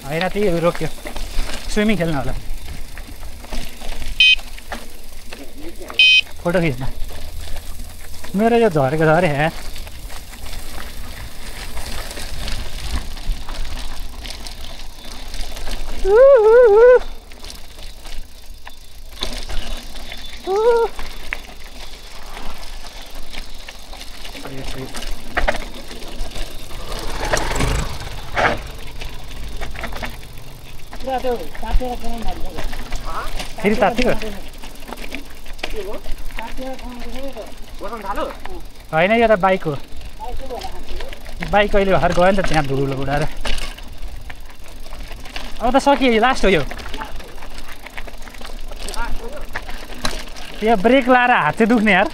होइन त्यही रोक्यो स्विमिङ खेल्न होला फोटो खिच्न मेरो यो झरेको छ अरे हे फेरि तात्तियो होइन यो त बाइक हो बाइक अहिले भर्खर गयो नि त त्यहाँ धुलो उडाएर अब त सकियो लास्ट हो यो ब्रेक लाएर हात चाहिँ दुख्ने यार